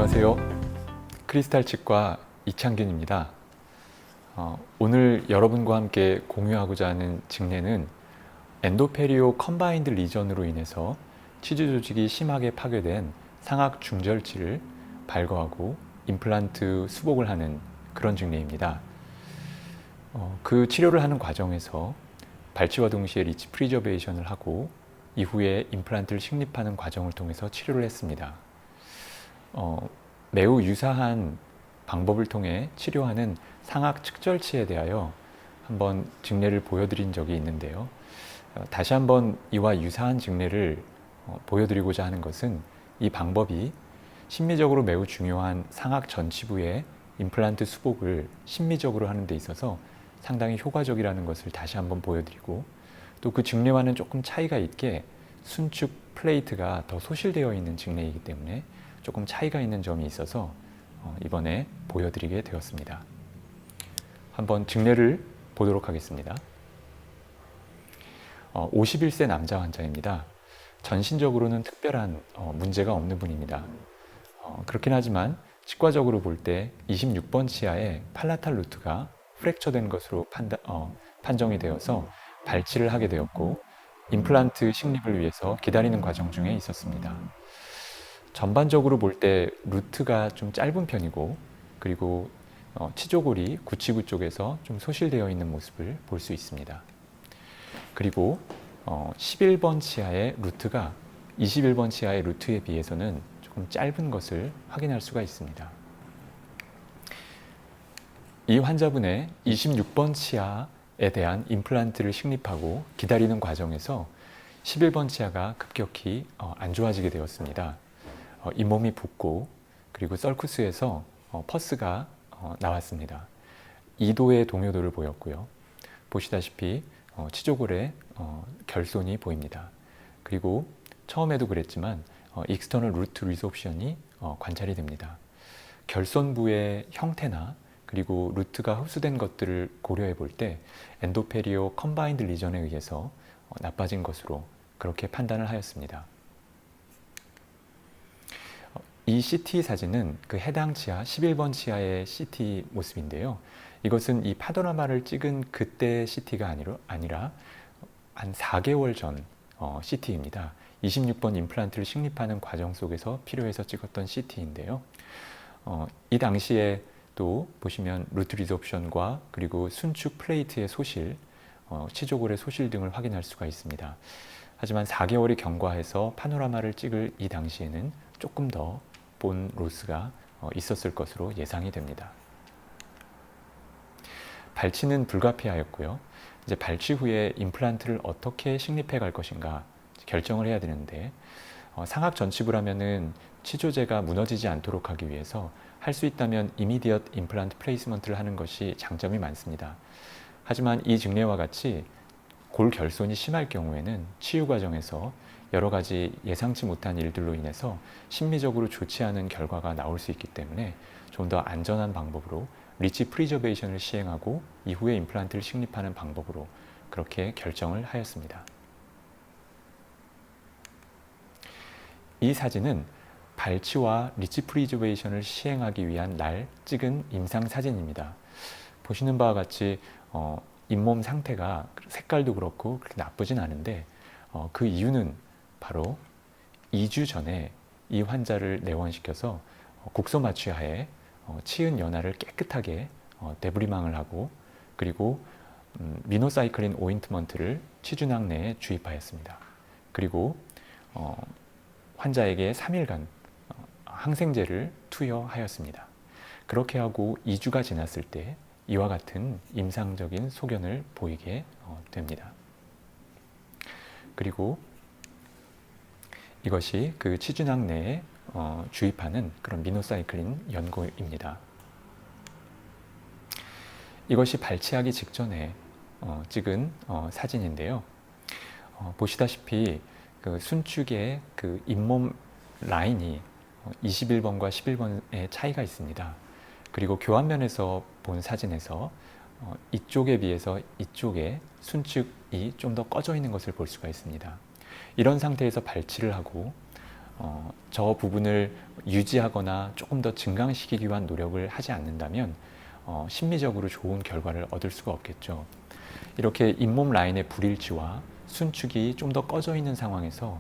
안녕하세요. 크리스탈 치과 이창균입니다. 오늘 여러분과 함께 공유하고자 하는 직내는 엔도페리오 컴바인드 리전으로 인해서 치주 조직이 심하게 파괴된 상악 중절치를 발거하고 임플란트 수복을 하는 그런 직내입니다. 그 치료를 하는 과정에서 발치와 동시에 리치 프리저베이션을 하고 이후에 임플란트를 식립하는 과정을 통해서 치료를 했습니다. 매우 유사한 방법을 통해 치료하는 상악 측절치에 대하여 한번 직내를 보여드린 적이 있는데요. 다시 한번 이와 유사한 직내를 보여드리고자 하는 것은 이 방법이 심미적으로 매우 중요한 상악 전치부의 임플란트 수복을 심미적으로 하는 데 있어서 상당히 효과적이라는 것을 다시 한번 보여드리고, 또 그 직내와는 조금 차이가 있게 순축 플레이트가 더 소실되어 있는 직내이기 때문에 조금 차이가 있는 점이 있어서 이번에 보여드리게 되었습니다. 한번 직내를 보도록 하겠습니다. 51세 남자 환자입니다. 전신적으로는 특별한 문제가 없는 분입니다. 그렇긴 하지만 치과적으로 볼 때 26번 치아에 팔라탈 루트가 프랙처된 것으로 판정이 되어서 발치를 하게 되었고, 임플란트 식립을 위해서 기다리는 과정 중에 있었습니다. 전반적으로 볼 때 루트가 좀 짧은 편이고, 그리고 치조골이 구치부 쪽에서 좀 소실되어 있는 모습을 볼 수 있습니다. 그리고 11번 치아의 루트가 21번 치아의 루트에 비해서는 조금 짧은 것을 확인할 수가 있습니다. 이 환자분의 26번 치아에 대한 임플란트를 식립하고 기다리는 과정에서 11번 치아가 급격히 안 좋아지게 되었습니다. 잇몸이 붓고, 그리고 썰쿠스에서 퍼스가 나왔습니다. 2도의 동요도를 보였고요. 보시다시피 치조골에 결손이 보입니다. 그리고 처음에도 그랬지만 익스터널 루트 리소옵션이 관찰이 됩니다. 결손부의 형태나 그리고 루트가 흡수된 것들을 고려해 볼 때 엔도페리오 컴바인드 리전에 의해서 나빠진 것으로 그렇게 판단을 하였습니다. 이 CT 사진은 그 해당 치아 11번 치아의 CT 모습인데요. 이것은 이 파노라마를 찍은 그때 CT가 아니라 한 4개월 전 CT입니다. 26번 임플란트를 식립하는 과정 속에서 필요해서 찍었던 CT인데요. 이 당시에 또 보시면 루트 리소옵션과 그리고 순축 플레이트의 소실, 치조골의 소실 등을 확인할 수가 있습니다. 하지만 4개월이 경과해서 파노라마를 찍을 이 당시에는 조금 더 본 로스가 있었을 것으로 예상이 됩니다. 발치는 불가피하였고요. 이제 발치 후에 임플란트를 어떻게 식립해 갈 것인가 결정을 해야 되는데, 상악 전치부라면은 치조제가 무너지지 않도록 하기 위해서 할 수 있다면 이미디엇 임플란트 플레이스먼트를 하는 것이 장점이 많습니다. 하지만 이 직내와 같이 골 결손이 심할 경우에는 치유 과정에서 여러 가지 예상치 못한 일들로 인해서 심미적으로 좋지 않은 결과가 나올 수 있기 때문에 좀 더 안전한 방법으로 리치 프리저베이션을 시행하고 이후에 임플란트를 식립하는 방법으로 그렇게 결정을 하였습니다. 이 사진은 발치와 리치 프리저베이션을 시행하기 위한 날 찍은 임상 사진입니다. 보시는 바와 같이 잇몸 상태가 색깔도 그렇고 그렇게 나쁘진 않은데, 그 이유는 바로 2주 전에 이 환자를 내원시켜서 국소 마취하에 치은 연화를 깨끗하게 데브리망을 하고, 그리고 미노사이클린 오인트먼트를 치주낭 내에 주입하였습니다. 그리고 환자에게 3일간 항생제를 투여하였습니다. 그렇게 하고 2주가 지났을 때 이와 같은 임상적인 소견을 보이게 됩니다. 그리고 이것이 그 치주낭 내에 주입하는 그런 미노사이클린 연고입니다. 이것이 발치하기 직전에 찍은 사진인데요. 보시다시피 그 순축의 그 잇몸 라인이 21번과 11번의 차이가 있습니다. 그리고 교환면에서 본 사진에서 이쪽에 비해서 이쪽에 순축이 좀 더 꺼져 있는 것을 볼 수가 있습니다. 이런 상태에서 발치를 하고 저 부분을 유지하거나 조금 더 증강시키기 위한 노력을 하지 않는다면 심리적으로 좋은 결과를 얻을 수가 없겠죠. 이렇게 잇몸 라인의 불일치와 순축이 좀 더 꺼져 있는 상황에서